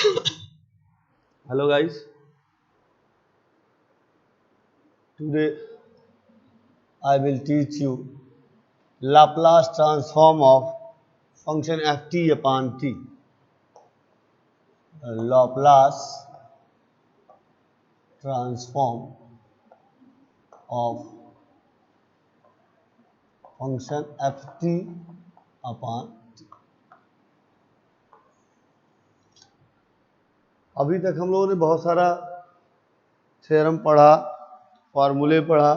Hello guys, today I will teach you Laplace transform of function ft upon t. Laplace transform of function ft upon t. अभी तक हम लोगों ने बहुत सारा थ्योरम पढ़ा, फॉर्मूले पढ़ा,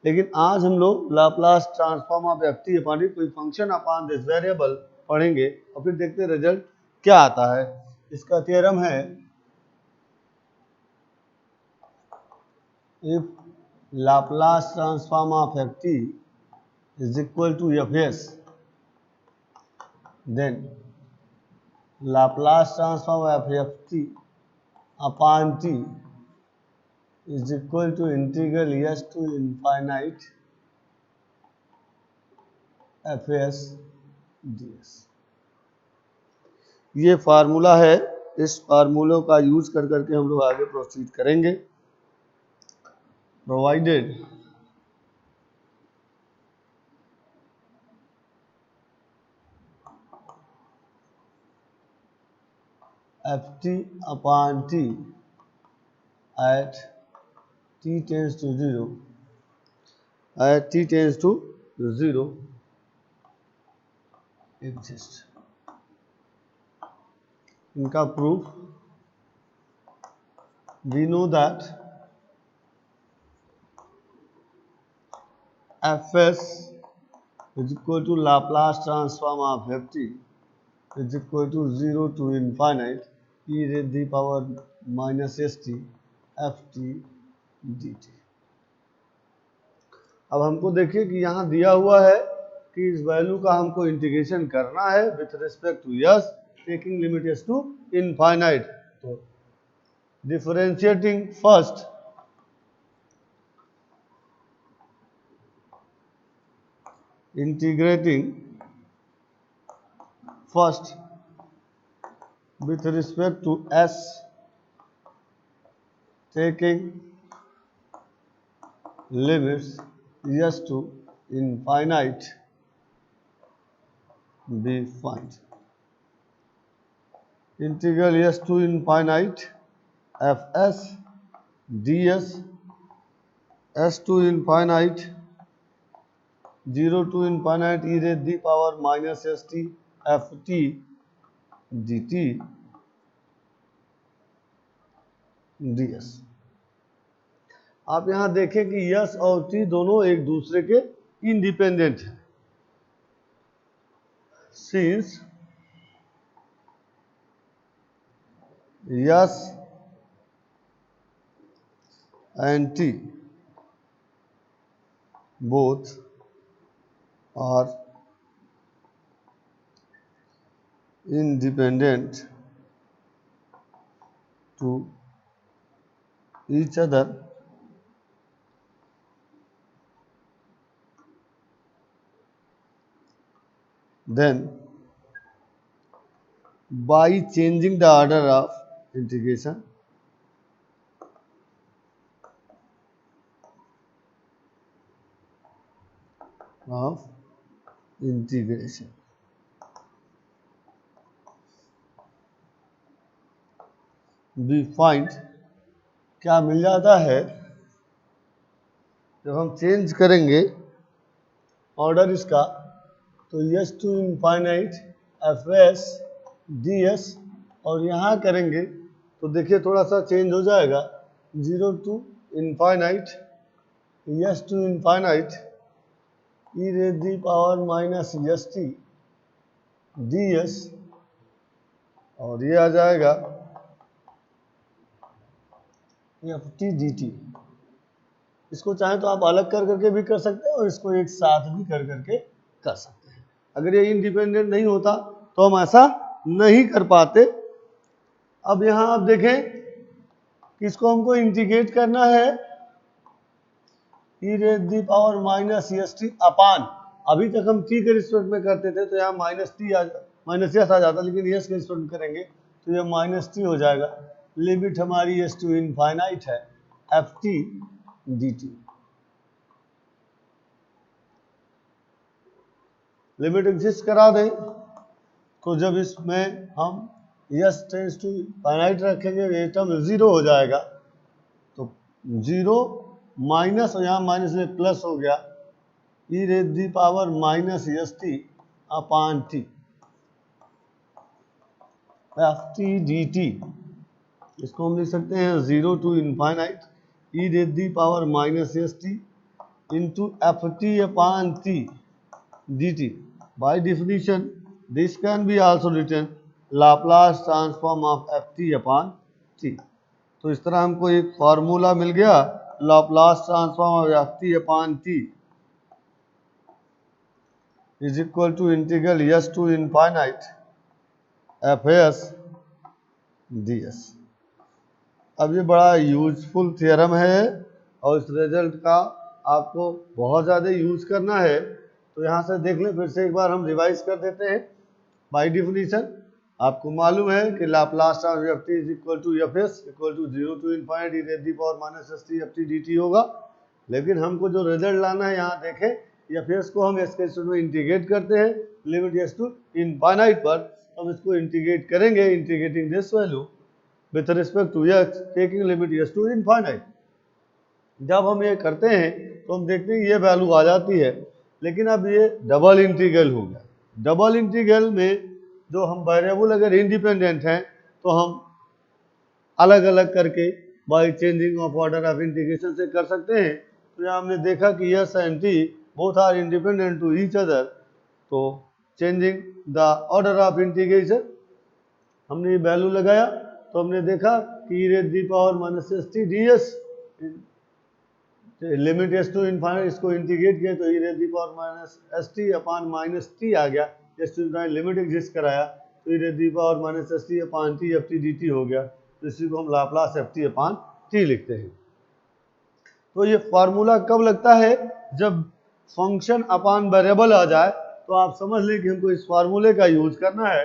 लेकिन आज हम लोग Laplace transform of ft upon कोई फंक्शन अपॉन दिस वेरिएबल पढ़ेंगे और फिर देखते हैं रिजल्ट क्या आता है। इसका थ्योरम है if Laplace transform of ft is equal to fs then Laplace transform of ft upon t is equal to integral s to infinite fs ds। ये फार्मूला है, इस फार्मूलों का यूज कर करके हम लोग आगे प्रोसीड करेंगे। Provided ft upon t at t tends to 0 exist। इनका proof we know that fs is equal to Laplace transform of ft is equal to 0 to infinite e raised the power minus st ft dt। अब हमको देखिए कि यहाँ दिया हुआ है कि इस वैल्यू का हमको इंटीग्रेशन करना है with respect to S taking limit S to infinite. तो differentiating first integrating first with respect to s taking limits s to infinite be find integral s to infinite fs ds s to infinite 0 to infinite e raised the power minus st ft dt ds। आप यहां देखें कि yes और T दोनों एक दूसरे के independent हैं। Since s and t both are independent to each other, then by changing the order of integration we find क्या मिल जाता है जब हम चेंज करेंगे ऑर्डर इसका तो s to infinite F S D s और यहाँ करेंगे तो देखिए थोड़ा सा चेंज हो जाएगा 0 to infinite s to infinite E raise the power minus S t d s और ये आ जाएगा एफ टी डी टी। इसको चाहे तो आप अलग कर करके भी कर सकते हैं और इसको एक साथ भी कर करके कर सकते हैं। अगर ये इंडिपेंडेंट नहीं होता तो हम ऐसा नहीं कर पाते। अब यहाँ आप देखें इसको हमको इंटीग्रेट करना है E raise the power minus S T upon, अभी तक हम टी के रिस्पेक्ट में करते थे तो यहाँ माइनस एस आ जाता, लेकिन एस के रिस्पेक्ट में करेंगे तो ये माइनस टी हो जाएगा। लिमिट हमारी एस टू इनफाइनाइट है F T D T. Limit exist करा दें तो जब इसमें हम यस टेंस टू फाइनाइट रखेंगे ये टर्म 0 हो जाएगा। तो 0 माइनस, और यहाँ माइनस में प्लस हो गया, E raise the power minus S T upon T F T D T. इसको हम लिख सकते हैं 0 to infinite E raise the power minus S T into F T upon T D T. By definition this can be also written Laplace transform of F T upon T. तो इस तरह हमको एक फार्मूला मिल गया Laplace transform of F T upon T is equal to integral S to infinite F S D s. अब ये बड़ा यूजफुल थ्योरम है और इस रिजल्ट का आपको बहुत ज़्यादा यूज करना है। तो यहाँ से देख लें, फिर से एक बार हम रिवाइज कर देते हैं। बाय डिफिनीशन आपको मालूम है कि Laplace transform F T is equal to F S equal to 0 to infinite E raise the power minus S T F T D T होगा। लेकिन हमको जो रिजल्ट लाना है, यहाँ देखें एफ एस को हम एस के में इंटीग्रेट करते हैं लिमिट एस टू इनफाइनाइट पर। हम इसको इंटीग्रेट करेंगे, integrating this value with respect to X taking limit S to infinite. जब हम ये करते हैं तो हम देखते हैं ये वैल्यू आ जाती है। लेकिन अब ये डबल इंटीग्रल हो गया। डबल इंटीग्रल में जो हम वेरिएबल अगर इंडिपेंडेंट हैं तो हम अलग अलग करके by changing of order of integration से कर सकते हैं। तो यहाँ हमने देखा कि s and t both are independent to each other. तो changing the order of integration हमने वैल्यू लगाया तो हमने देखा कि e raise the power minus S t d s limit S to infinite, इसको इंटीग्रेट किया तो ई raise the power minus S T upon minus t आ गया। S to infinite limit exist कराया तो ई raise the power minus S T upon T F T D T हो गया। तो इसी को हम Laplace F T upon T लिखते हैं। तो ये फार्मूला कब लगता है? जब फंक्शन अपान वेरिएबल आ जाए तो आप समझ लें कि हमको इस फार्मूले का यूज करना है।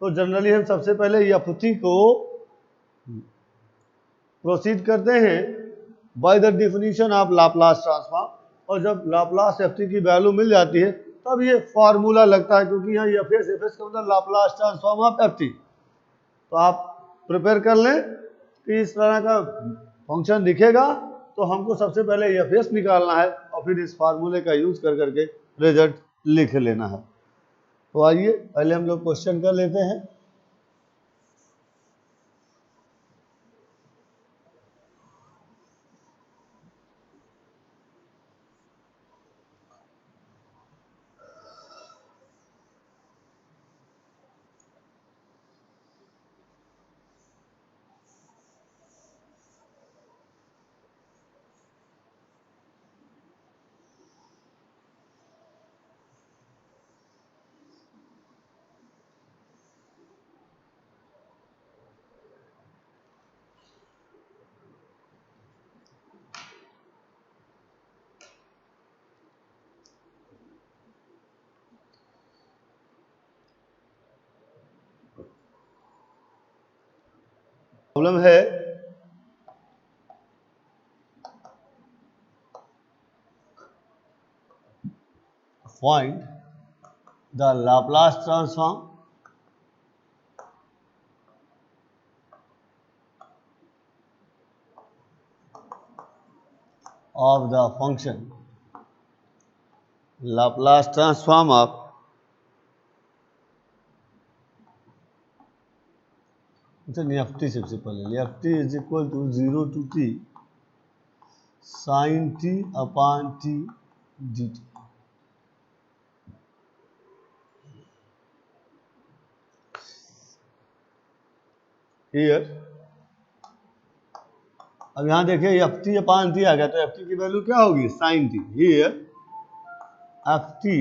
तो जनरली हम सबसे पहले एफ टी को प्रोसीड करते हैं by the definition of Laplace transform, और जब लाप्लास एफ टी की वैल्यू मिल जाती है तब ये फार्मूला लगता है, क्योंकि यहाँ एफ एस का मतलब Laplace transform of F T. तो आप प्रिपेयर कर लें कि इस तरह का फंक्शन दिखेगा तो हमको सबसे पहले एफ एस निकालना है और फिर इस फार्मूले का यूज कर करके रिजल्ट लिख लेना है। तो आइए पहले हम लोग क्वेश्चन कर लेते हैं। प्रॉब्लम है find the Laplace transform of the function Laplace transform of f t सबसे पहले f T is equal to 0 to t sine T upon T D t. Here अब यहाँ देखिए एफ टी अपान टी आ गया, तो f t की value क्या होगी? Sine t. Here F T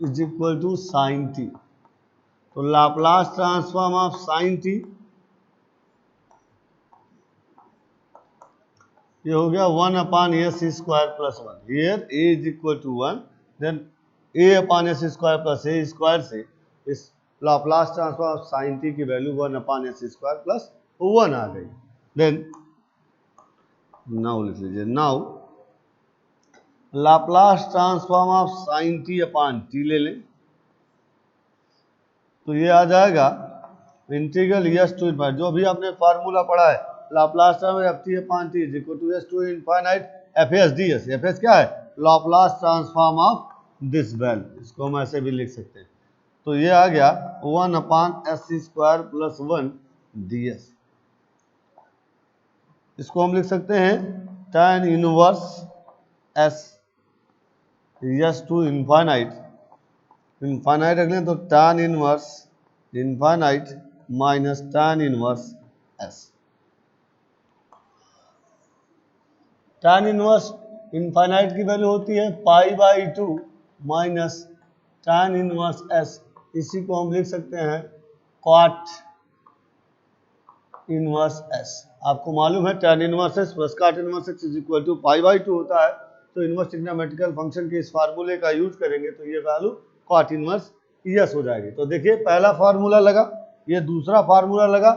is equal to sine t. तो Laplace transform of sine t ये हो गया 1 upon S square plus 1। Here A is equal to 1, then A upon S square plus A square से इस Laplace transform of sine T की value 1/s² plus 1 आ गई। Then now लिख लीजिए, now Laplace transform of sine T upon T ले लें तो ये आ जाएगा इंटीग्रल एस टू इनफाइनाइट, जो भी आपने फार्मूला पढ़ा है Laplace transform F T upon T is equal to S to infinite F S D S. F S क्या है? Laplace transform of this value, इसको हम ऐसे भी लिख सकते हैं। तो ये आ गया 1/s² प्लस 1 ds। इसको हम लिख सकते हैं tan inverse s S to infinite, infinite रख लें तो tan inverse infinite minus tan inverse s। tan inverse infinite की वैल्यू होती है π/2 माइनस tan इनवर्स s। इसी को हम लिख सकते हैं cot इनवर्स s। आपको मालूम है tan inverse s plus cot inverse s is equal to π/2 होता है, तो इनवर्स ट्रिग्नोमेट्रिकल फंक्शन के इस फार्मूले का यूज करेंगे तो ये वैल्यू cot इनवर्स s हो जाएगी। तो देखिए पहला फार्मूला लगा, ये दूसरा फार्मूला लगा।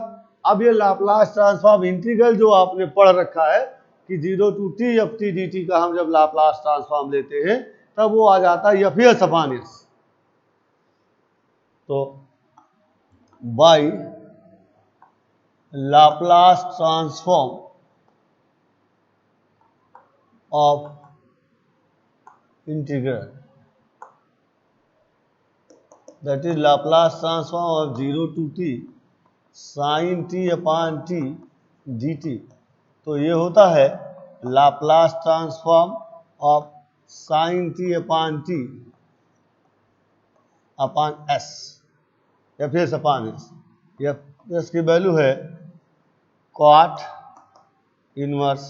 अब ये लाप्लास ट्रांसफॉर्म इंटीग्रल जो आपने पढ़ रखा है कि 0 to t F T D T का हम जब लाप्लास ट्रांसफॉर्म लेते हैं तब वो आ जाता है एफ एस अपान एस। तो by Laplace transform of integral, that is Laplace transform of 0 to t sin t upon t dt। तो ये होता है Laplace transform of sin t upon t upon s, F S upon S. S की value है cot inverse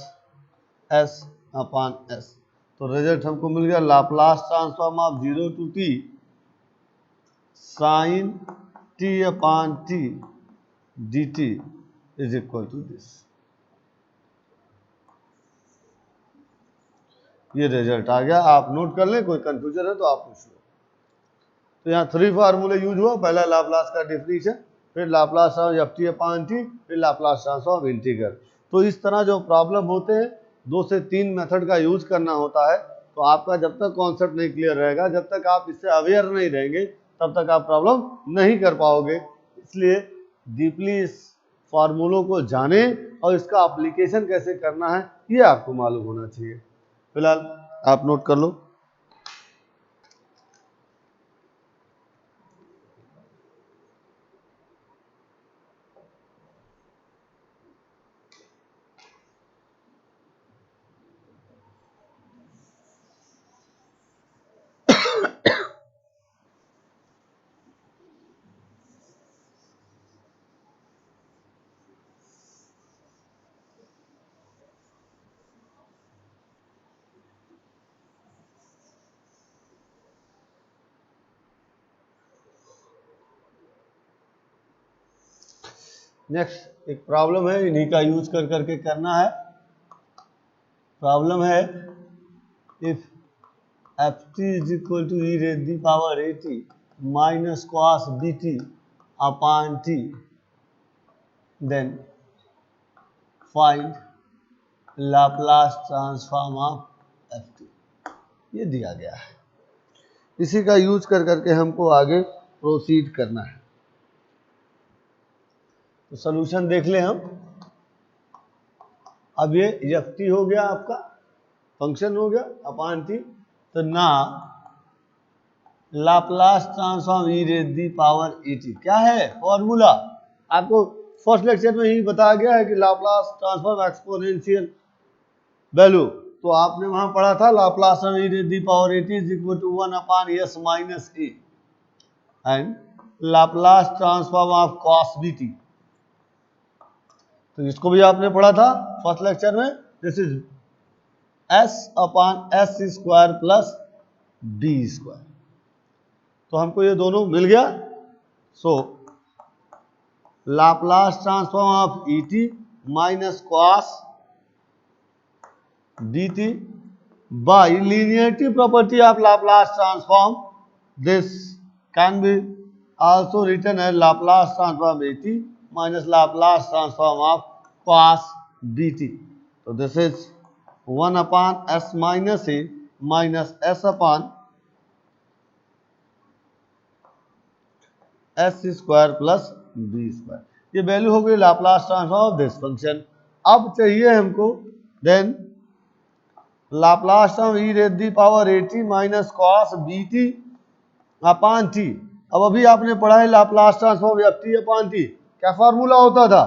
s upon s। तो result हमको मिल गया Laplace transform of 0 to t sin t upon t dt is equal to this। ये result आ गया, आप नोट कर लें, कोई कंफ्यूजन है तो आप पूछ लो। तो यहाँ 3 फार्मूले यूज हुआ, पहला लाप्लास का डेफिनेशन, फिर Laplace transform F T upon T, फिर लाप्लास ट्रांसफॉर्म इंटीग्रल। तो इस तरह जो प्रॉब्लम होते हैं 2 से 3 मेथड का यूज करना होता है। तो आपका जब तक कॉन्सेप्ट नहीं क्लियर रहेगा, जब तक आप इससे अवेयर नहीं रहेंगे तब तक आप प्रॉब्लम नहीं कर पाओगे। इसलिए डीपली इस फार्मूलों को जानें और इसका एप्लीकेशन कैसे करना है ये आपको मालूम होना चाहिए। फिलहाल आप नोट कर लो। नेक्स्ट एक प्रॉब्लम है, इन्हीं का यूज कर करके करना है। प्रॉब्लम है if F T is equal to E raise the power A T minus cos B T upon T, then find Laplace transform of F T. ये दिया गया है, इसी का यूज कर करके हमको आगे प्रोसीड करना है। तो सॉल्यूशन देख लें हम। अब ये एफ टी हो गया, आपका फंक्शन हो गया अपॉन टी। तो ना Laplace transform E raise the power A T क्या है फॉर्मूला, आपको फर्स्ट लेक्चर में ही बताया गया है कि लाप्लास ट्रांसफॉर्म एक्सपोनेंशियल वैल्यू। तो आपने वहां पढ़ा था Laplace of e raise the power A t is equal to 1 upon s minus a and Laplace transform of cos B t. तो इसको भी आपने पढ़ा था फर्स्ट लेक्चर में। This is s upon s square plus B square. तो हमको ये दोनों मिल गया। So Laplace transform of e t minus cos d T by linearity property of Laplace transform, this can B also written as Laplace transform AT minus Laplace transform of cos BT. So this is 1 upon S minus A minus S upon S square plus B square. ये value हो गई Laplace transform of this function. अब चाहिए हमको then Laplace transform E raise the power eighty minus cos B T upon T. अब अभी आपने पढ़ा है Laplace transform F T upon T. क्या फार्मूला होता था?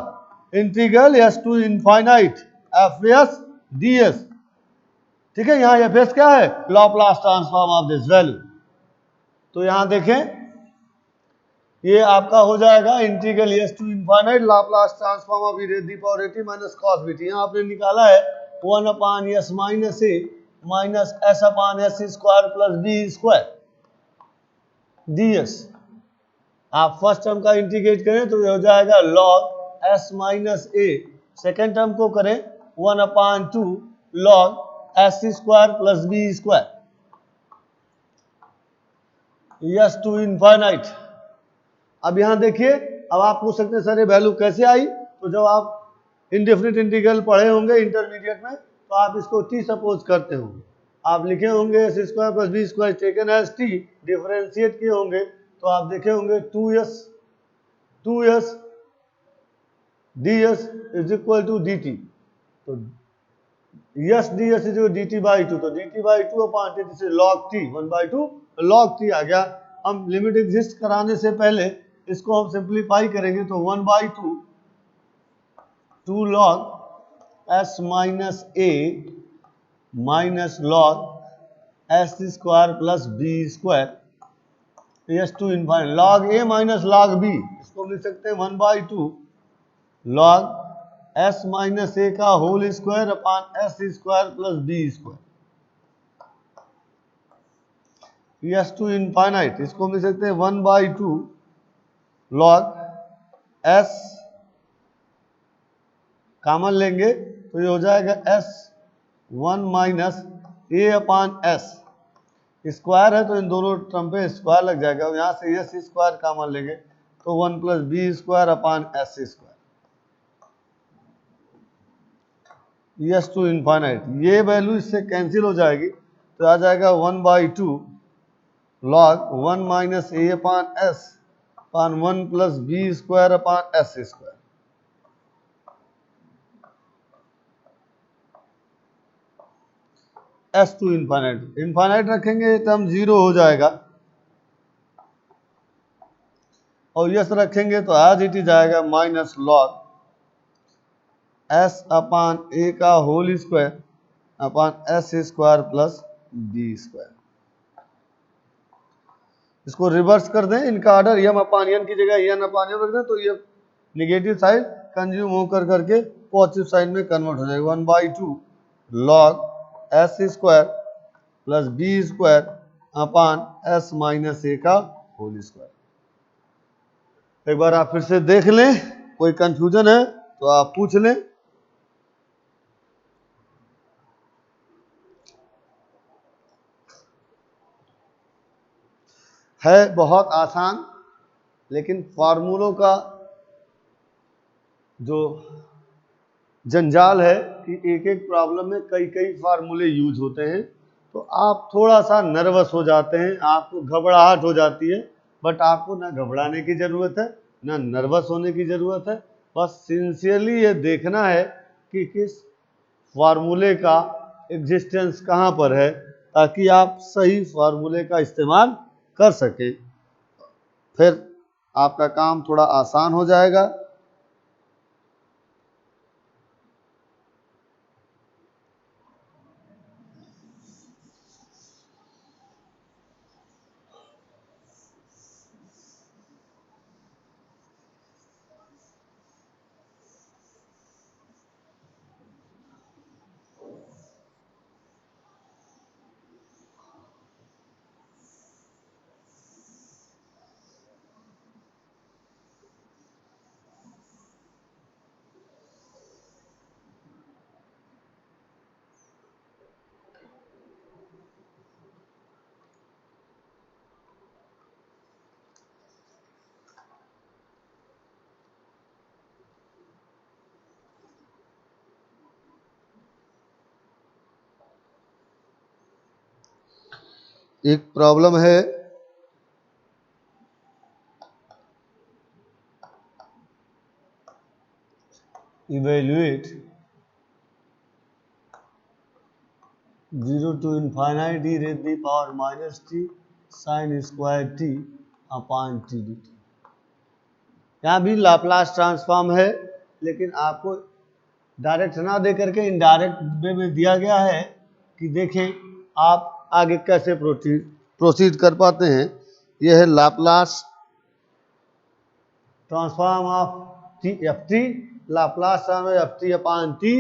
Integral S to infinite F S D S. ठीक है, यहाँ एफ एस क्या है? Laplace transform of this value. तो यहाँ देखें ये आपका हो जाएगा integral S to infinite Laplace transform of e raise the power eighty minus cos B t. यहाँ आपने निकाला है 1 अपान एस माइनस ए minus s upon S square plus B square d s. आप फर्स्ट टर्म का integrate करें तो ये हो जाएगा log S minus a. Second term को करें 1 upon 2 log S square plus B square S to infinite. अब यहां देखिए, अब आप पूछ सकते हैं सर ये वैल्यू कैसे आई? तो जब आप इनडेफिनिट इंटीग्रल पढ़े होंगे इंटरमीडिएट में तो आप इसको टी सपोज करते होंगे. आप लिखे होंगे s square plus B square taken as t, differentiate किए होंगे तो आप देखे होंगे 2s ds is equal to d t. तो s d s is d T by two. तो d T by two upon T से लॉग टी 1/2 लॉग टी आ गया. हम लिमिट एग्जिस्ट कराने से पहले इसको हम सिंप्लीफाई करेंगे तो 1/2 2 log S minus A minus log S square plus B square S to infinite log A minus log B. इसको लिख सकते हैं 1/2 लॉग एस माइनस ए का whole square upon S square plus B square S to infinite. इसको हम लिख सकते हैं 1/2 लॉग एस कॉमन लेंगे तो ये हो जाएगा S 1 minus A upon S. Square है तो इन दोनों टर्म पे स्क्वायर लग जाएगा. यहाँ से एस स्क्वायर कॉमन लेंगे तो 1 plus B square upon S square S to infinite. ये वैल्यू इससे कैंसिल हो जाएगी तो आ जाएगा 1/2 log 1 minus A upon S upon 1 plus B square upon S square. S to infinite. Infinite रखेंगे टर्म जीरो हो जाएगा और यस रखेंगे तो एज इट इज आएगा minus log S upon A का whole square upon S square plus B square. इसको reverse कर दें, इनका ऑर्डर यम अपान एन की जगह एन अपान एन रख दें तो ये निगेटिव साइड कंज्यूम होकर करके पॉजिटिव साइड में कन्वर्ट हो जाएगा. 1/2 log S square plus B square upon s minus ए का होल स्क्वायर. एक बार आप फिर से देख लें, कोई कंफ्यूजन है तो आप पूछ लें. है बहुत आसान, लेकिन फार्मूलों का जो जंजाल है कि एक एक प्रॉब्लम में कई कई फार्मूले यूज होते हैं तो आप थोड़ा सा नर्वस हो जाते हैं, आपको घबराहट हो जाती है. बट आपको ना घबराने की ज़रूरत है ना नर्वस होने की ज़रूरत है. बस सिंसियरली ये देखना है कि किस फार्मूले का एग्जिस्टेंस कहाँ पर है ताकि आप सही फार्मूले का इस्तेमाल कर सकें. फिर आपका काम थोड़ा आसान हो जाएगा. एक प्रॉब्लम है, evaluate 0 to infinite e raised to the power minus t sin square t upon t dt। यहाँ भी लाप्लास ट्रांसफॉर्म है, लेकिन आपको डायरेक्ट ना दे करके इनडायरेक्ट वे में दिया गया है कि देखें आप आगे कैसे प्रोसीड कर पाते हैं। यह है Laplace transform of T F T, Laplace transform F T upon T,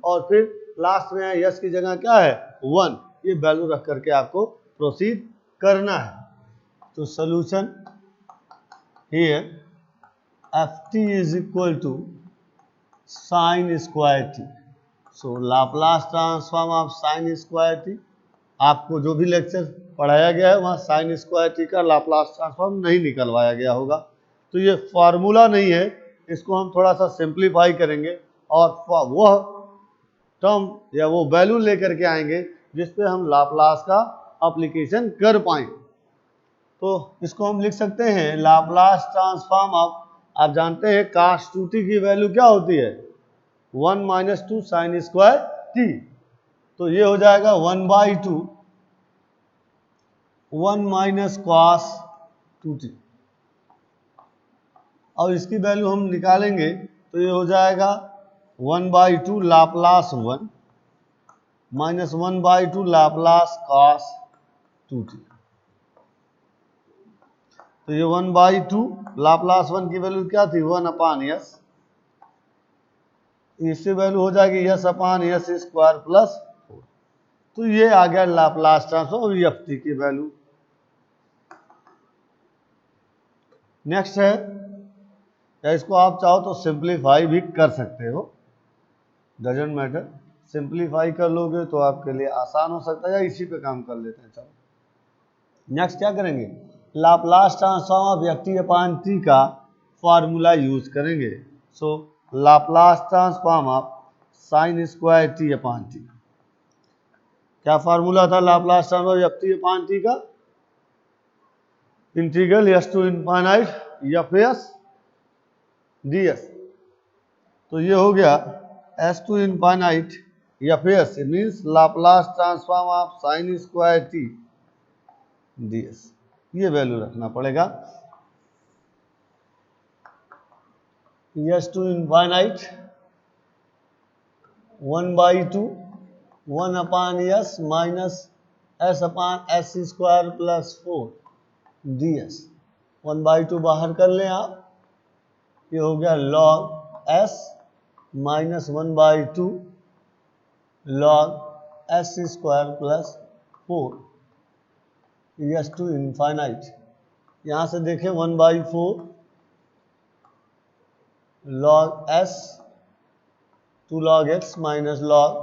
और फिर लास्ट में यस की जगह क्या है 1, ये वैल्यू रख करके आपको प्रोसीड करना है। तो solution here F T is equal to sine square T. So Laplace transform of sine square T, आपको जो भी लेक्चर पढ़ाया गया है वहाँ साइन स्क्वायर टी का लाप्लास ट्रांसफॉर्म नहीं निकलवाया गया होगा, तो ये फार्मूला नहीं है, इसको हम थोड़ा सा सिंप्लीफाई करेंगे और वह टर्म या वो वैल्यू लेकर के आएंगे जिस पे हम लाप्लास का एप्लीकेशन कर पाएं। तो इसको हम लिख सकते हैं लाप्लास ट्रांसफॉर्म ऑफ, आप जानते हैं cos 2t की वैल्यू क्या होती है 1 माइनस 2 साइन स्क्वायर टी, तो ये हो जाएगा 1/2 1 माइनस cos 2t, और इसकी वैल्यू हम निकालेंगे तो ये हो जाएगा 1/2 Laplace 1 minus 1/2 Laplace cos 2t। तो ये 1/2 लाप्लास 1 की वैल्यू क्या थी 1 अपान यस, इससे वैल्यू हो जाएगी यस अपान यस स्क्वायर प्लस 4। तो ये आ गया लाप्लास ट्रांसफॉर्म एफ टी की वैल्यू। नेक्स्ट है, या इसको आप चाहो तो सिंप्लीफाई भी कर सकते हो, डजेंट मैटर, सिंप्लीफाई कर लोगे तो आपके लिए आसान हो सकता है, या इसी पे काम कर लेते हैं। चलो नेक्स्ट क्या करेंगे, Laplace transform of F T upon t का फार्मूला यूज करेंगे। So Laplace transform of sine square t upon t, क्या फार्मूला था Laplace transform F T upon t का, integral S to infinite F S D s. तो ये हो गया s to infinite F s means Laplace transform of sine square t d s, ये value रखना पड़ेगा। S to infinite 1/2 1 upon s minus s upon S square plus 4 D S. 1/2 बाहर कर लें आप, ये हो गया log s minus 1/2 log S square plus 4 S to infinite. यहाँ से देखें 1/4 log s 2 log x minus log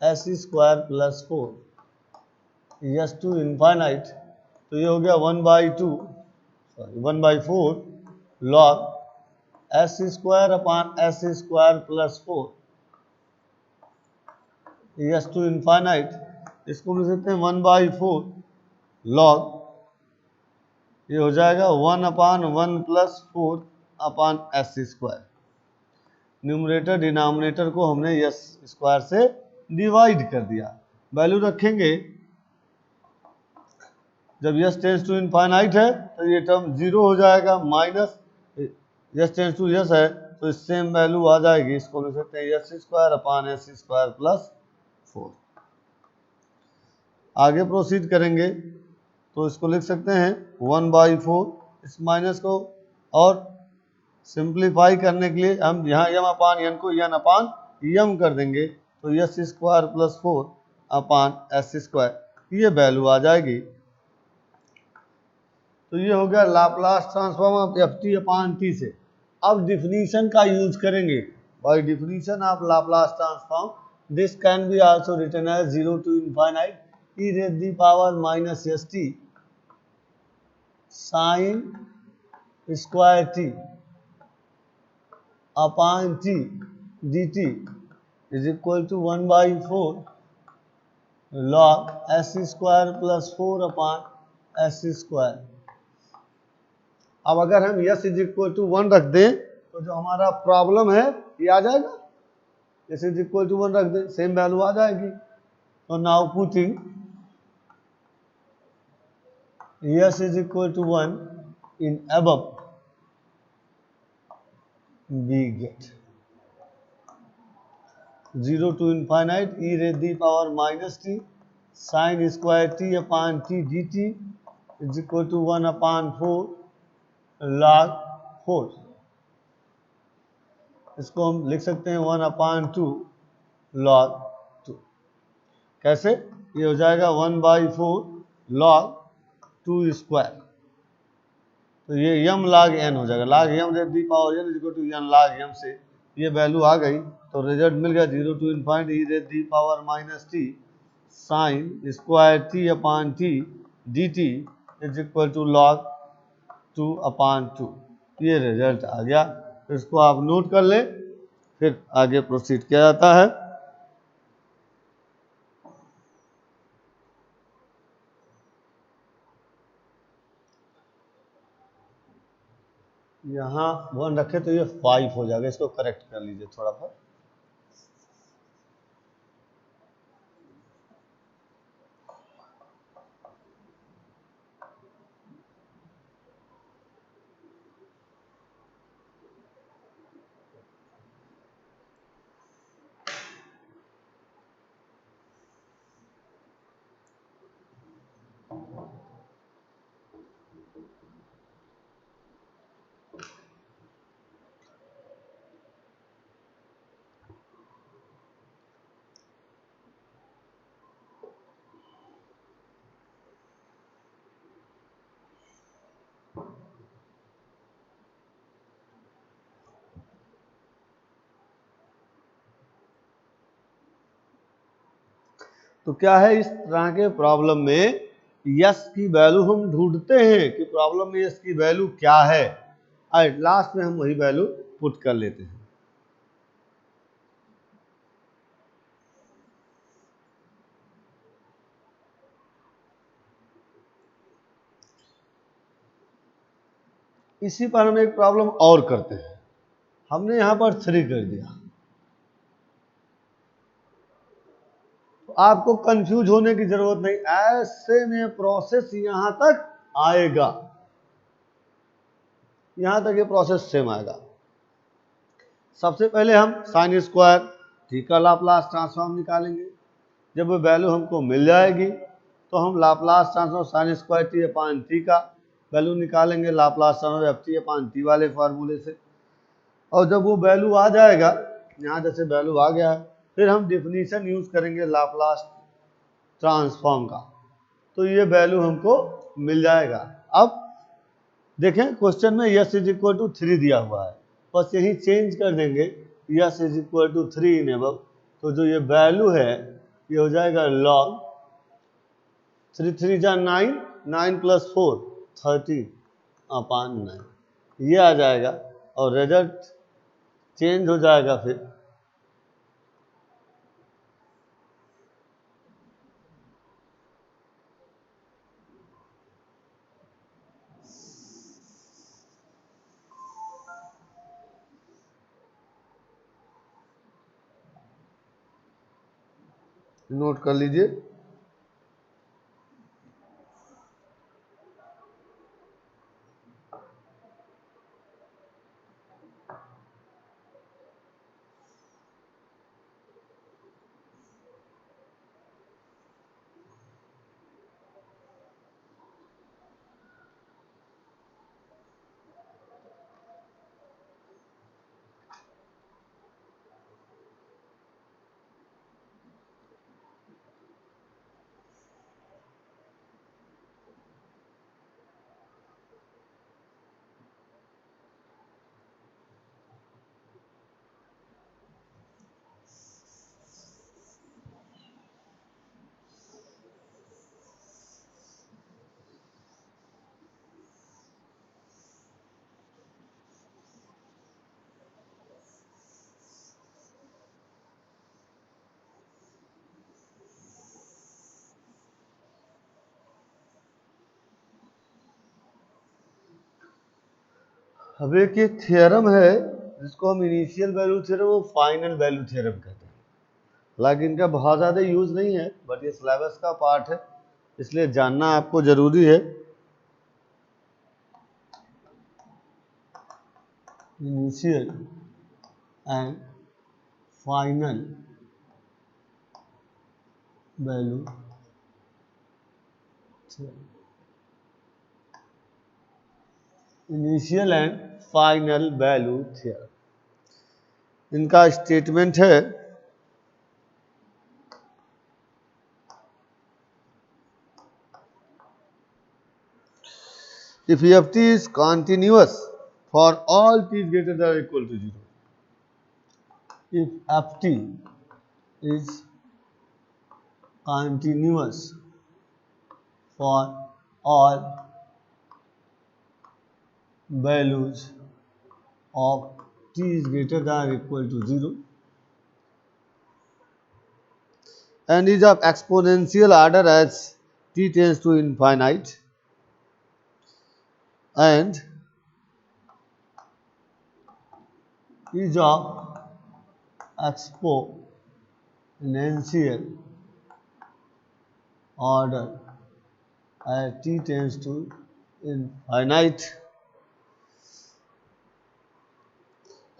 S square plus 4 S to infinite. तो ये हो गया 1/4 log S square upon S square plus 4 S to infinite. इसको लिख सकते हैं 1/4 log, ये हो जाएगा 1 अपान 1 plus 4 upon S square. Numerator denominator को हमने एस स्क्वायर से डिवाइड कर दिया। वैल्यू रखेंगे, जब यस टेंस टू इनफाइनाइट है तो ये टर्म 0 हो जाएगा, minus S tends to S है तो इस सेम वैल्यू आ जाएगी। इसको लिख सकते हैं S square upon S square plus 4। आगे प्रोसीड करेंगे तो इसको लिख सकते हैं 1/4, इस माइनस को और सिंप्लीफाई करने के लिए हम यहाँ यम अपान एन को एन अपान यम कर देंगे, तो S square plus 4 upon S square, ये वैल्यू आ जाएगी। तो ये हो गया Laplace transform of F T upon T से। अब डिफिनीशन का यूज करेंगे। By definition of Laplace transform this can be also written as 0 to infinite e raised to the power minus st sin square t upon t dt is equal to 1/4 log S square plus 4 S square. अब अगर हम yes is equal to 1 रख दें तो जो हमारा problem है ये आ जाएगा। यस इज इक्वल टू 1 रख दें, सेम वैल्यू आ जाएगी। तो now putting S is equal to 1 in above, we get 0 to infinite e raised the power minus t sin square t upon t dt is equal to 1 upon 4 log 4। इसको हम लिख सकते हैं 1 upon 2 log 2। कैसे? ये हो जाएगा 1/4 log 2 square. तो ये यम log n हो जाएगा। log m raise the power n is equal to n log m से ये वैल्यू आ गई तो रिजल्ट मिल गया 0 to infinite e raise the power minus T sine square t upon t dt is equal to log 2 upon 2। ये result आ गया। इसको आप नोट कर लें, फिर आगे प्रोसीड किया जाता है। यहाँ 1 रखे तो ये 5 हो जाएगा, इसको करेक्ट कर लीजिए थोड़ा सा। तो क्या है, इस तरह के प्रॉब्लम में यस की वैल्यू हम ढूंढते हैं कि प्रॉब्लम में यस की वैल्यू क्या है, और लास्ट में हम वही वैल्यू पुट कर लेते हैं। इसी पर हम एक प्रॉब्लम और करते हैं। हमने यहां पर 3 कर दिया, तो आपको कंफ्यूज होने की जरूरत नहीं, ऐसे में प्रोसेस यहां तक आएगा, यहां तक ये प्रोसेस सेम आएगा। सबसे पहले हम साइन स्क्वायर टी का लाप्लास ट्रांसफॉर्म निकालेंगे। जब वो वैल्यू हमको मिल जाएगी तो हम Laplace transform sign square t upon t का वैल्यू निकालेंगे Laplace transform F T upon T वाले फार्मूले से। और जब वो वैल्यू आ जाएगा, यहाँ जैसे वैल्यू आ गया है, फिर हम डिफिनीशन यूज करेंगे लाप्लास ट्रांसफॉर्म का, तो ये वैल्यू हमको मिल जाएगा। अब देखें क्वेश्चन में यस इज इक्वल टू 3 दिया हुआ है, बस यही चेंज कर देंगे S is equal to 3 in above, तो जो ये वैल्यू है ये हो जाएगा log 3 3 जा 9, 9 प्लस 4 13 अपॉन 9, ये आ जाएगा और रिजल्ट चेंज हो जाएगा। फिर नोट कर लीजिए। अब एक ये थ्योरम है जिसको हम इनिशियल वैल्यू थ्योरम और फाइनल वैल्यू थ्योरम कहते हैं। हालांकि इनका बहुत ज़्यादा यूज़ नहीं है, बट ये सिलेबस का पार्ट है, इसलिए जानना आपको ज़रूरी है। Initial and final value theorem. Initial and final value theorem, इनका स्टेटमेंट है if ft is continuous for all t is greater than or equal to 0, if ft is continuous for all values of t is greater than or equal to 0 and is of exponential order as t tends to infinite and is of exponential order as t tends to infinite,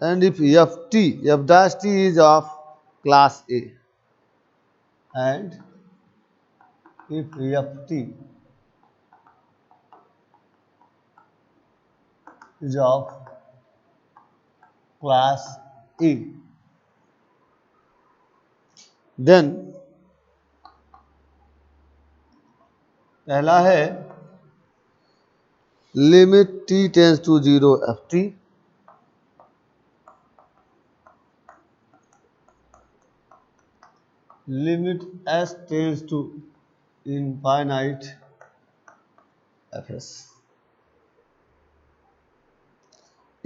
and if f dash t is of class A, and if f t is of class A, then पहला है limit t tends to 0 ft, limit s tends to infinite fs।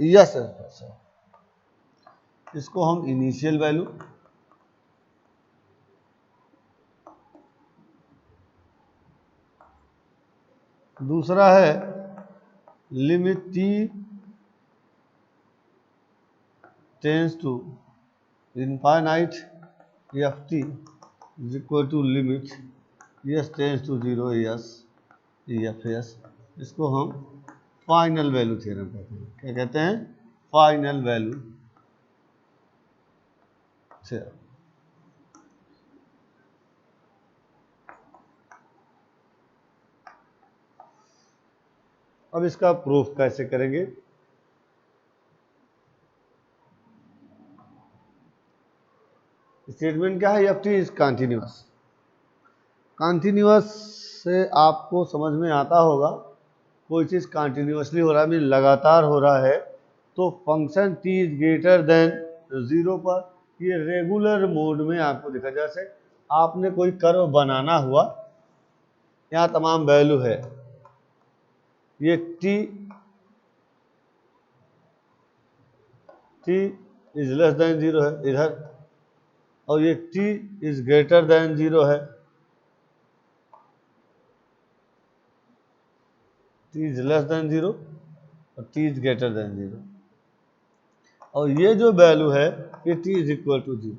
Yes sir, इसको हम initial value, दूसरा है limit t tends to infinite F T is equal to limit S tends to 0 S F S. इसको हम final value theorem कहते हैं। क्या कहते हैं? Final value theorem. अब इसका प्रूफ कैसे करेंगे? स्टेटमेंट क्या है? F T is continuous. Continuous से आपको समझ में आता होगा, कोई चीज़ कंटिन्यूअसली हो रहा है, लगातार हो रहा है, तो function T is greater than 0 पर ये रेगुलर मोड में आपको दिखा। जैसे आपने कोई कर्व बनाना हुआ, यहाँ तमाम वैल्यू है, ये t इज लेस देन 0 है इधर, और ये t इज ग्रेटर देन 0 है, t इज लेस देन 0 और t इज ग्रेटर देन 0, और ये जो वैल्यू है ये t इज इक्वल टू 0।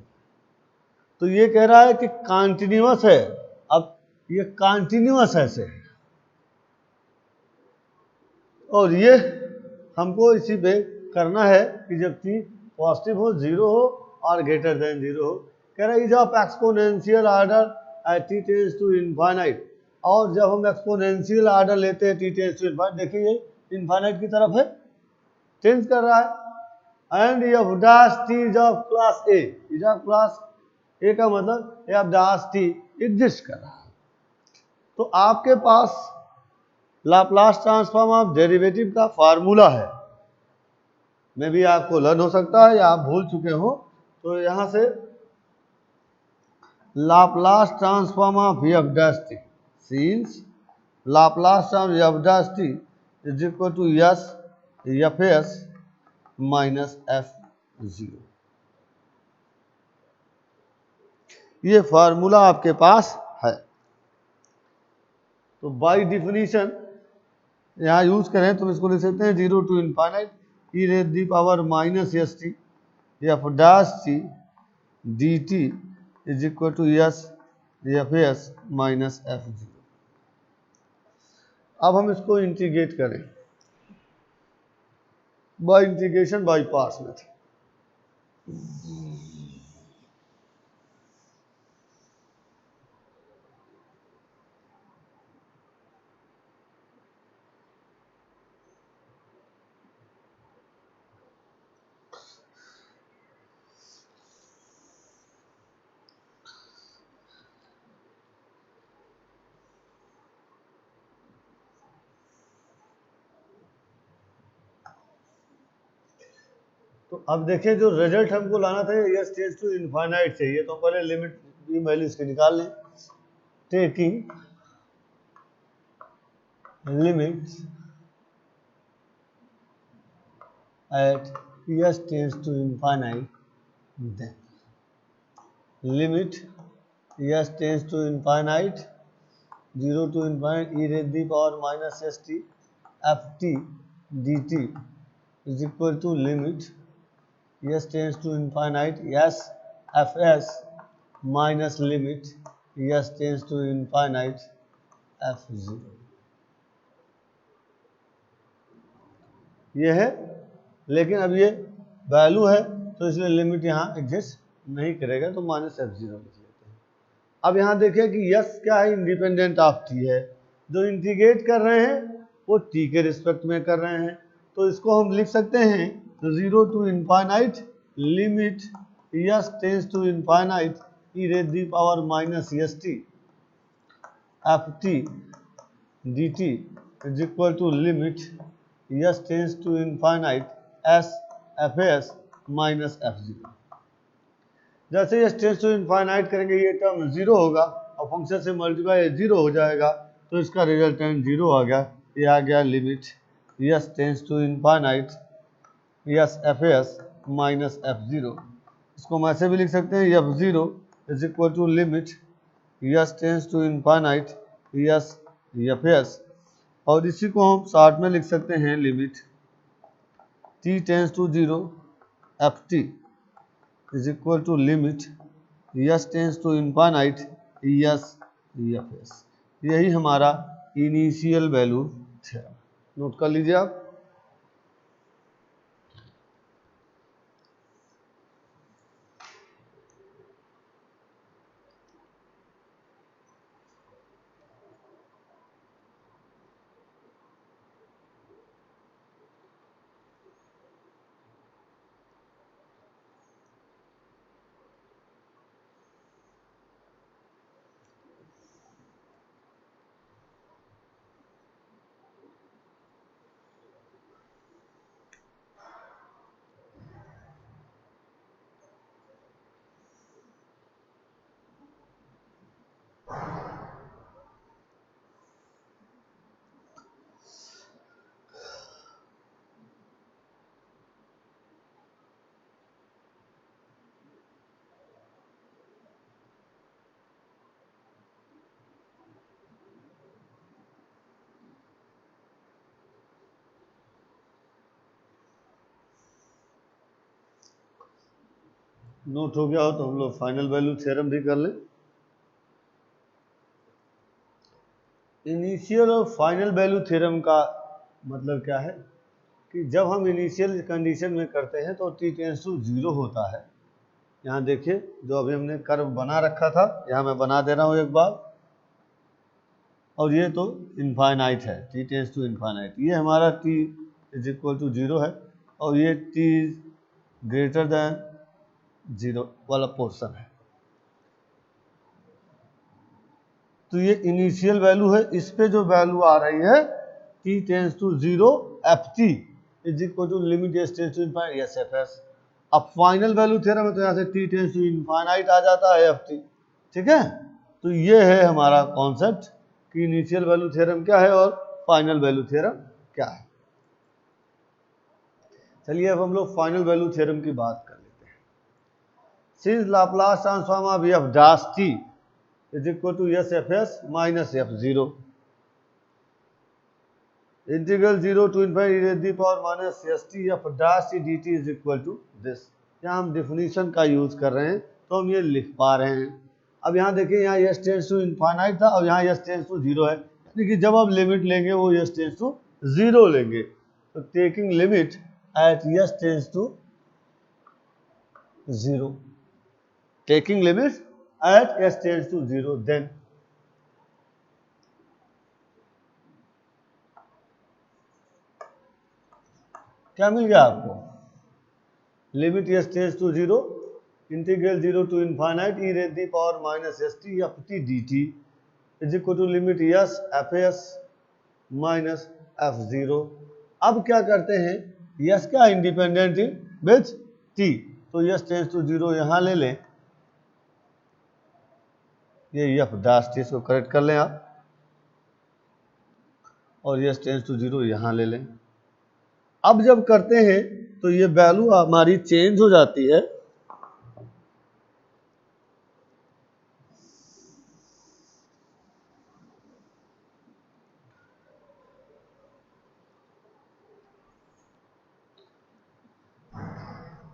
तो ये कह रहा है कि कंटिन्यूअस है। अब ये कंटिन्यूअस ऐसे है, और ये हमको इसी पे करना है कि जब t पॉजिटिव हो, 0 हो और ग्रेटर देन 0 हो। कह रहा है is of exponential order at t tends to infinite, और जब हम एक्सपोनेंशियल ऑर्डर लेते हैं t टेंड्स टू इनफाइनाइट, देखिए ये इनफाइनाइट की तरफ है, टेंस कर रहा है, and F dash t is of class A, is of class A का मतलब एफ डैश t एग्जिस्ट कर रहा है। तो आपके पास लाप्लास ट्रांसफॉर्म ऑफ डेरिवेटिव का फार्मूला है, में भी आपको लर्न हो सकता है या आप भूल चुके हो। तो यहां से Laplace transform of F dash T, since Laplace transform F dash T is equal to S F S minus F 0। ये फार्मूला आपके पास है। तो बाय डिफिनीशन यहाँ यूज करें तो इसको लिख सकते हैं 0 to infinite E raise the power minus S T F dash T D T is equal to S F S minus F zero. अब हम इसको इंटीग्रेट करें by integration by parts method. तो अब देखिए जो रिजल्ट हमको लाना था एस टेंड्स टू इनफाइनाइट चाहिए, तो पहले लिमिट की वैल्यू इसकी निकाल लें। Taking limit at S tends to infinite, then limit S tends to infinite 0 to infinite e raised the power minus st f t dt is equal to limit s tends to infinite s f s minus limit s tends to infinite f 0। ये है, लेकिन अब ये value है तो इसलिए limit यहाँ exist नहीं करेगा, तो माइनस एफ जीरो लिख लेते हैं। अब यहाँ देखिए कि यस क्या है, इंडिपेंडेंट ऑफ टी है। जो इंटीग्रेट कर रहे हैं वो टी के रिस्पेक्ट में कर रहे हैं, तो इसको हम लिख सकते हैं 0 to infinite limit S tends to infinite E raise the power minus S T F T D T is equal to limit S tends to infinite S F S minus F zero. जैसे ये tense to infinite करेंगे ये term zero होगा और function से multiply zero हो जाएगा, तो इसका रिजल्टेंट जीरो आ गया। ये आ गया limit S tends to infinite S F S minus F zero. इसको हम ऐसे भी लिख सकते हैं F zero is equal to limit S tends to infinite S F S, और इसी को हम शॉर्ट में लिख सकते हैं limit T tends to zero F T is equal to limit s tends to infinite s F S. यही हमारा इनिशियल वैल्यू थ्योरम, नोट कर लीजिए आप। नोट हो गया हो तो हम लोग फाइनल वैल्यू थ्योरम भी कर लें। इनिशियल और फाइनल वैल्यू थ्योरम का मतलब क्या है कि जब हम इनिशियल कंडीशन में करते हैं तो टी टेंस टू जीरो होता है। यहाँ देखिए जो अभी हमने कर्व बना रखा था, यहाँ मैं बना दे रहा हूँ एक बार, और ये तो इनफाइनाइट है, टी टेंस टू इनफाइनाइट। ये हमारा T is equal to zero है और ये टी ग्रेटर देन जीरो वाला पोर्शन है। तो ये इनिशियल वैल्यू है, इस पे जो वैल्यू आ रही है T tends to zero F T is equal to limit S tends to infinite S F S. अब फाइनल वैल्यू थ्योरम है तो यहाँ से टी टेंस टू इनफाइनाइट आ जाता है एफ टी, ठीक है। तो ये है हमारा कॉन्सेप्ट कि इनिशियल वैल्यू थ्योरम क्या है और फाइनल वैल्यू थ्योरम क्या है। चलिए अब हम लोग फाइनल वैल्यू थ्योरम की बात कर लेते हैं। Since Laplace transform of F dash T is equal to S F S minus F zero. Integral 0 to infinity e raised to the power minus st f dash dt is equal to this। यहाँ हम definition का use कर रहे हैं तो हम ये लिख पा रहे हैं। अब यहाँ देखिए, यहाँ s टेंस टू इनफाइनाइट था और यहाँ s टेंस टू 0 है, यानी कि जब आप लिमिट लेंगे वो s टेंस टू 0 लेंगे। तो taking limit at s tends to 0, taking limits at s tends to 0, then क्या मिल गया आपको? Limit s tends to 0, integral 0 to infinite e raised to the power minus st f t dt is equal to limit s fs minus f0। अब क्या करते हैं, s का independent in which t, तो s tends to 0 यहाँ ले लें, ये f dash t को करेक्ट कर लें आप, और s टेंस टू 0 यहाँ ले लें। अब जब करते हैं तो ये वैल्यू हमारी चेंज हो जाती है।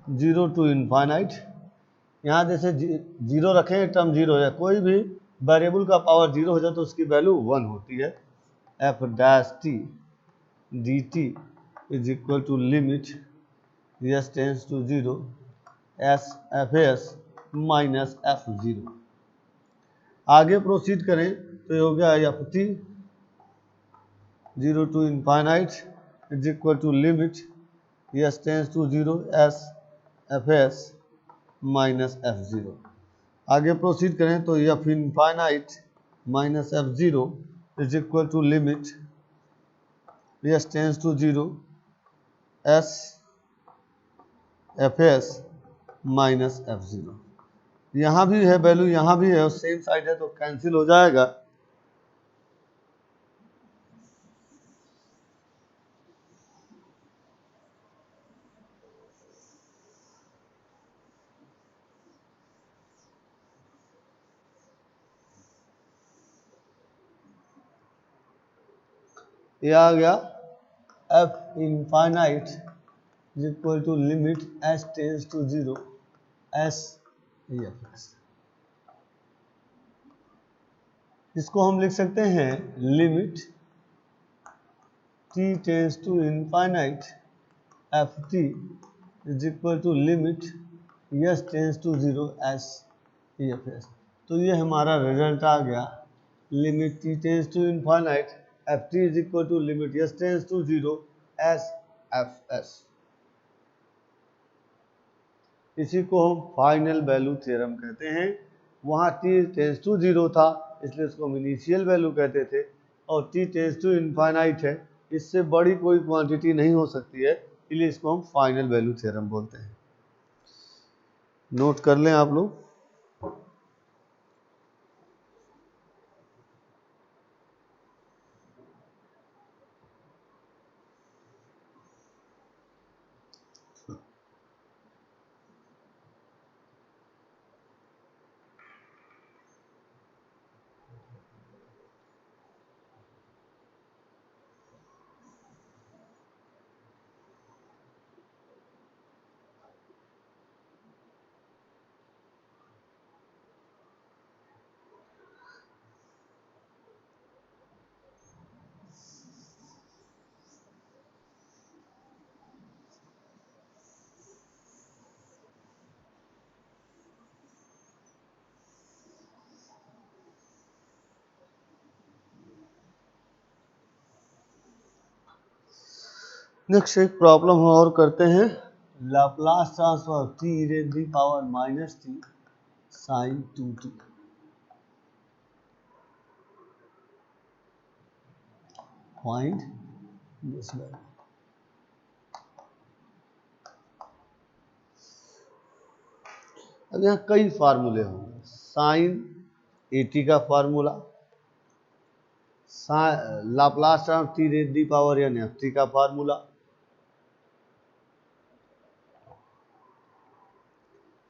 जीरो टू इनफाइनाइट, यहाँ जैसे 0 रखें, टर्म 0 है, कोई भी वेरिएबल का पावर 0 हो जाए तो उसकी वैल्यू 1 होती है। F dash T D T is equal to limit S tends to 0 S F S minus F 0। आगे प्रोसीड करें तो ये हो गया F T 0 to infinite is equal to limit S tends to 0 S F S minus F 0। आगे proceed करें तो F infinite minus F 0 is equal to limit S tends to 0 S F S minus F 0। यहाँ भी है value, यहाँ भी है, और सेम साइड है तो कैंसिल हो जाएगा। ये आ गया F infinite is equal to limit S tends to 0 S F S. इसको हम लिख सकते हैं limit T tends to infinite F T is equal to limit S tends to 0 S F S. तो ये हमारा रिजल्ट आ गया, limit T tends to infinite F T is equal to limit S tends to 0 S F S. इसी को हम final value theorem कहते हैं। वहाँ t टेंस टू 0 था इसलिए इसको हम इनिशियल वैल्यू कहते थे, और t टेंस टू इनफाइनाइट है, इससे बड़ी कोई क्वांटिटी नहीं हो सकती है, इसलिए इसको हम फाइनल वैल्यू थ्योरम बोलते हैं। नोट कर लें आप लोग। नेक्स्ट एक प्रॉब्लम और करते हैं। Laplace transform t raise the power minus t sign 2t। Find this value. अब यहाँ कई फार्मूले होंगे, साइन 80 का formula, Laplace transform t raise the power यानी ft का फार्मूला,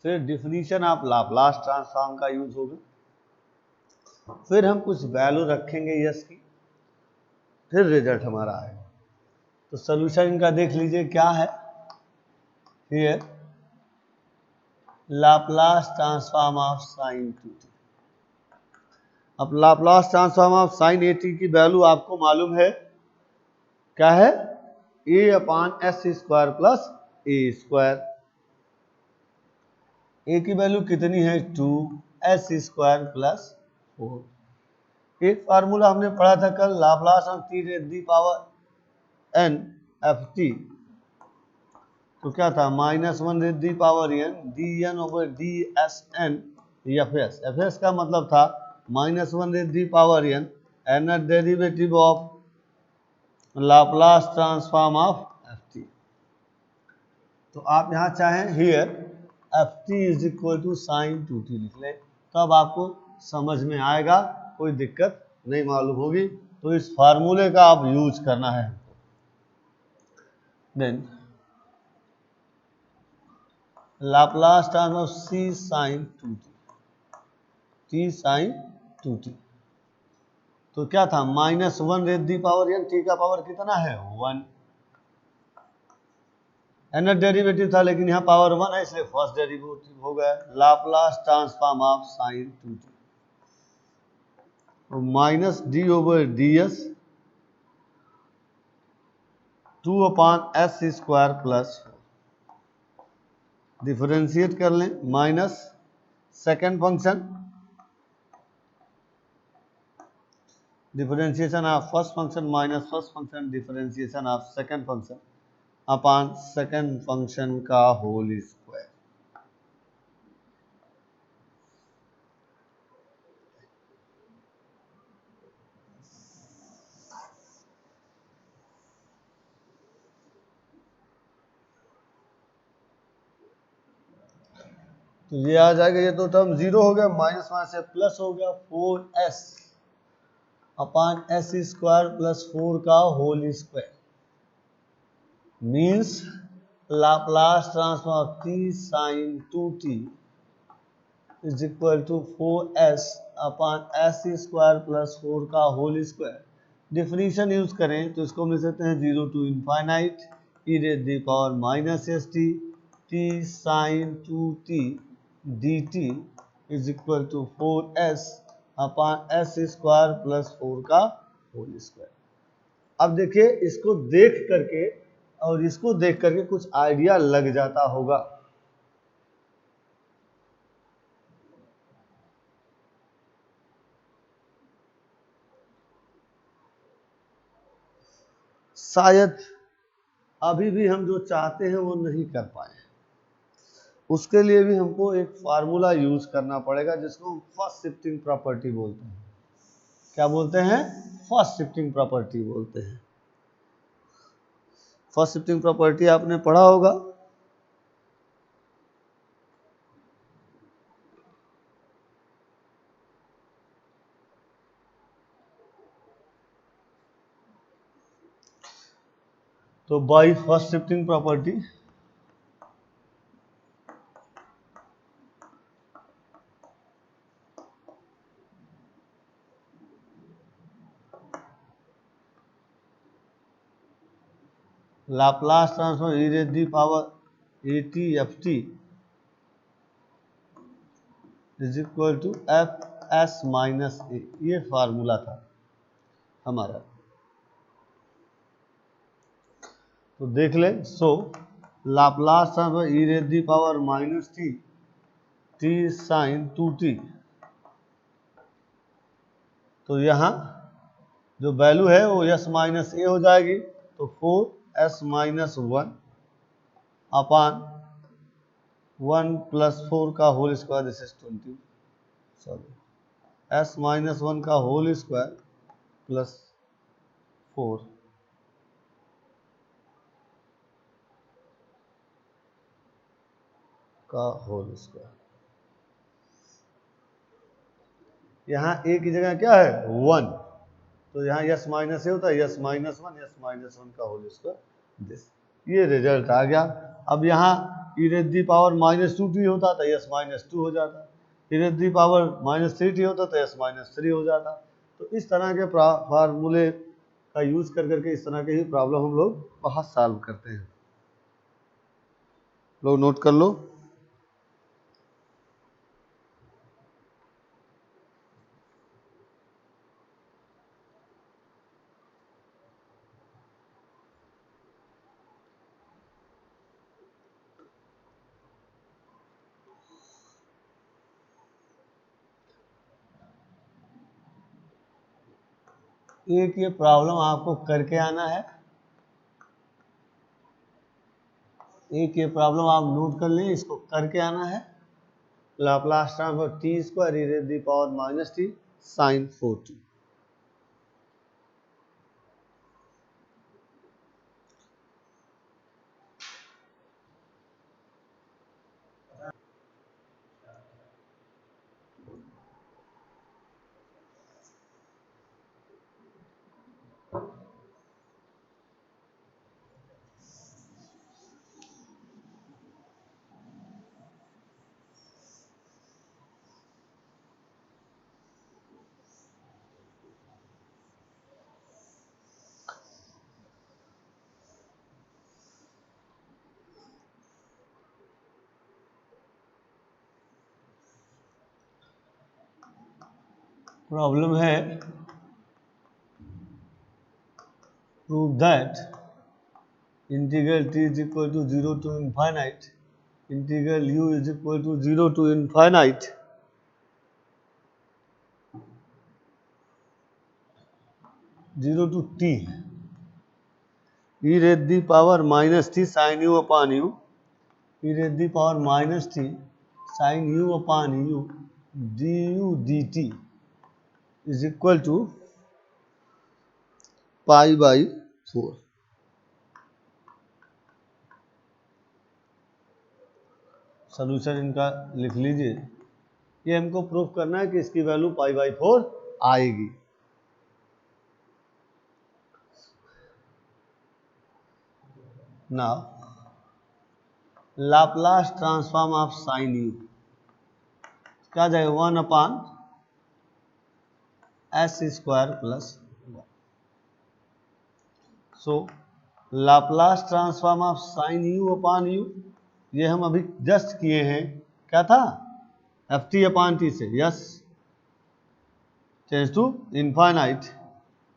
फिर डिफिनीशन ऑफ लाप्लास ट्रांसफॉर्म का यूज होगा, फिर हम कुछ वैल्यू रखेंगे यस की, फिर रिजल्ट हमारा आएगा। तो सोल्यूशन इनका देख लीजिए क्या है। Here Laplace transform of sign 2t। अब Laplace transform of sign a t की वैल्यू आपको मालूम है क्या है, a/s² प्लस a²। a की वैल्यू कितनी है 2, s² प्लस 4। एक फार्मूला हमने पढ़ा था कल, Laplace of t raise the power n ft, तो क्या था -1 raise the power n dn/dsn fs। fs का मतलब था -1 raise the power n nth derivative of Laplace transform of ft। तो आप यहाँ चाहें here ft is equal to sine 2t लिख लें, तब आपको समझ में आएगा, कोई दिक्कत नहीं मालूम होगी। तो इस फार्मूले का आप यूज करना है। Then Laplace transform of c sine 2t, t sign 2t, तो क्या था -1 raise the power n, t का पावर कितना है 1। nth डेरिवेटिव था लेकिन यहाँ पावर 1 है इसलिए फर्स्ट डेरिवेटिव हो गया। Laplace transform of sign 2t, -d/ds 2/s² plus, differentiate कर लें, minus second function, differentiation of first function minus first function, differentiation of second function upon second function का होल स्क्वायर। तो ये आ जाएगा, ये तो टर्म जीरो हो गया, माइनस वहां से प्लस हो गया 4s अपॉन s² प्लस 4 का whole square, means Laplace transform of t sign 2t is equal to 4s upon s² plus 4 का होल स्क्वायर। डिफिनीशन यूज करें तो इसको मिल सकते हैं 0 to infinite e raise the power -st t sign 2t dt is equal to 4s upon s² plus 4 का whole square. अब देखिए, इसको देख करके और इसको देख करके कुछ आइडिया लग जाता होगा। शायद अभी भी हम जो चाहते हैं वो नहीं कर पाए, उसके लिए भी हमको एक फार्मूला यूज करना पड़ेगा जिसको हम फर्स्ट शिफ्टिंग प्रॉपर्टी बोलते हैं। क्या बोलते हैं? फर्स्ट शिफ्टिंग प्रॉपर्टी बोलते हैं। फर्स्ट शिफ्टिंग प्रॉपर्टी आपने पढ़ा होगा। तो by first shifting property Laplace transform e raise the power at ft is equal to fs minus a, ये फार्मूला था हमारा। तो देख ले, so Laplace transform e raise the power -t t sign 2t, तो यहाँ जो वैल्यू है वो s माइनस a हो जाएगी, तो 4s माइनस 1 अपॉन 1 प्लस 4 का whole square, this is 20, sorry s minus 1 का होल स्क्वायर प्लस 4 का होल स्क्वायर। यहाँ a की जगह क्या है 1, तो यहाँ s माइनस ए होता है, s माइनस 1 का होल स्क्वायर, दिस, ये रिजल्ट आ गया। अब यहाँ e raise the power -2t होता तो s माइनस 2 हो जाता, e raise the power -3t होता तो s माइनस 3 हो जाता। तो इस तरह के फार्मूले का यूज कर करके इस तरह के ही प्रॉब्लम हम लोग बहुत सॉल्व करते हैं। लोग नोट कर लो। एक ये प्रॉब्लम आपको करके आना है, एक ये प्रॉब्लम आप नोट कर लें, इसको करके आना है। Laplace transform t square e raise the power minus T sine 4t। Problem है prove that integral t is equal to 0 to infinite integral u is equal to 0 to infinite 0 to t e raise the power minus T sine u upon u e raise the power minus T sine u upon u du dt is equal to pi by 4। Solution इनका लिख लीजिए। ये हमको proof करना है कि इसकी value pi by 4 आएगी। Now Laplace transform of sine u क्या जाएगा 1 upon s square plus 1। So Laplace transform of sine u upon u, ये हम अभी जस्ट किए हैं, क्या था एफ टी अपॉन टी से, s tends to infinite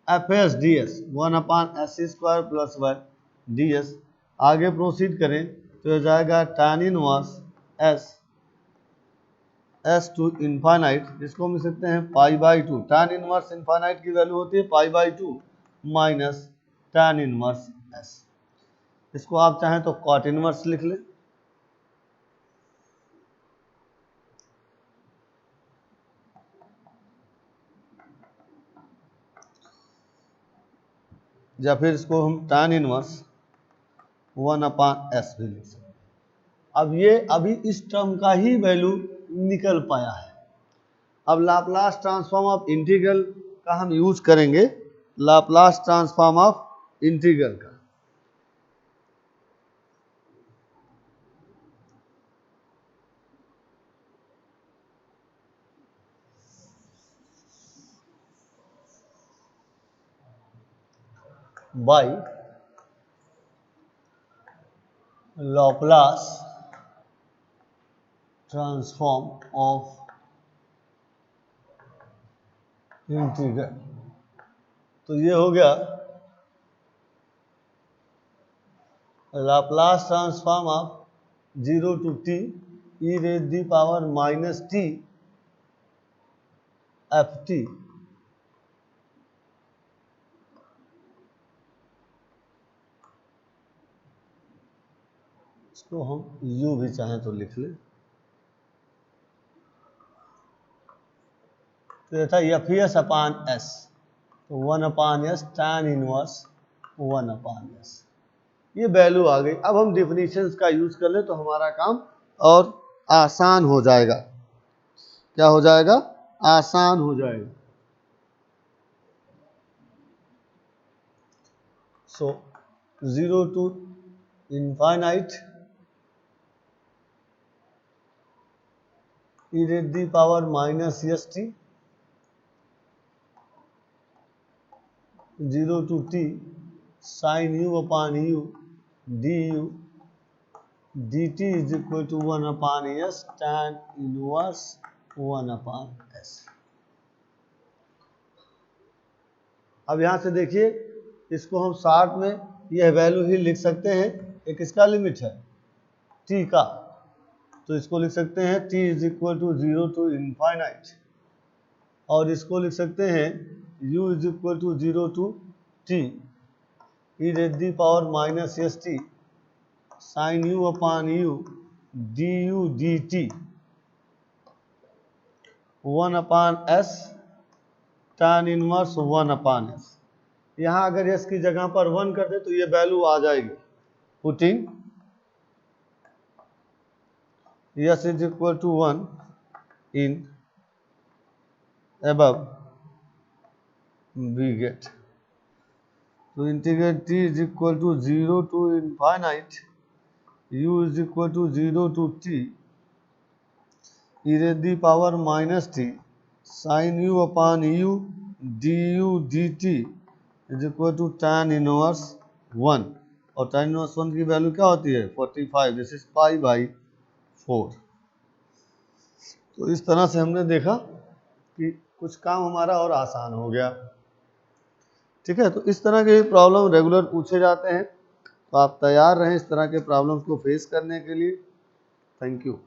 F S D s 1 upon s square plus 1 d s. आगे proceed करें तो यह जाएगा tan inverse s to infinite, जिसको हम लिख सकते हैं pi by 2। tan inverse infinite की वैल्यू होती है pi by 2 minus tan inverse S. इसको आप चाहें तो कॉट इनवर्स लिख लें। या फिर इसको हम tan इनवर्स 1 अपॉन एस भी लिख सकते हैं। अब ये अभी इस टर्म का ही वैल्यू निकल पाया है। अब लाप्लास ट्रांसफॉर्म ऑफ इंटीग्रल का हम यूज करेंगे, लाप्लास ट्रांसफॉर्म ऑफ इंटीग्रल का। By Laplace transform of integral, तो ये हो गया Laplace transform of 0 to t e raise the power minus t F t इसको हम u भी चाहें तो लिख लें। तो ये था एफ एस अपान एस, तो 1 upon S tan inverse 1 upon S, ये वैल्यू आ गई। अब हम डिफिनीशंस का यूज कर ले तो हमारा काम और आसान हो जाएगा। क्या हो जाएगा? आसान हो जाएगा। So 0 to infinite e raise the power minus S t 0 to t sin u upon u du dt is equal to 1 upon s tan inverse 1 upon s। अब यहाँ से देखिए, इसको हम शॉर्ट में यह वैल्यू ही लिख सकते हैं। एक इसका लिमिट है t का, तो इसको लिख सकते हैं t is equal to 0 to infinite, और इसको लिख सकते हैं u is equal to 0 to t e raise the power minus S t sine u upon u du dt 1 upon s tan inverse 1 upon s। यहाँ अगर s की जगह पर 1 कर दे तो ये वैल्यू आ जाएगी। Putting s is equal to 1 in above we get, तो integrate t is equal to 0 to infinite u is equal to 0 to t e raised the power minus t sin u upon u du dt is equal to tan inverse 1, और tan inverse 1 की value क्या होती है 45, this is pi by 4। तो इस तरह से हमने देखा कि कुछ काम हमारा और आसान हो गया। ठीक है, तो इस तरह के प्रॉब्लम रेगुलर पूछे जाते हैं, तो आप तैयार रहें इस तरह के प्रॉब्लम्स को फेस करने के लिए। Thank you.